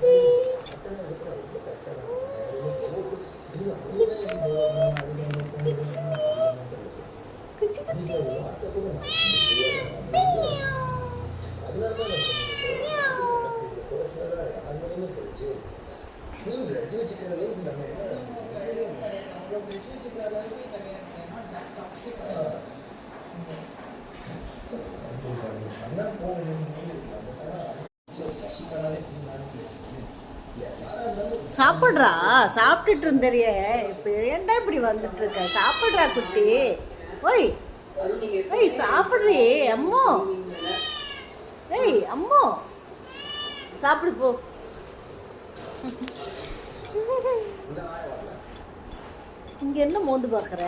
குச்சி குச்சி குட்டி சாப்பிட்றா சாப்பிட்டுட்டு இருந்தறிய இப்போ ஏன்டா இப்படி வந்துட்டு இருக்க சாப்பிட்றா குட்டி ஓய் ஓய் சாப்பிட்றி அம்மோ ஏய் அம்மோ சாப்பிடு போ இங்க என்ன மோந்து பார்க்குற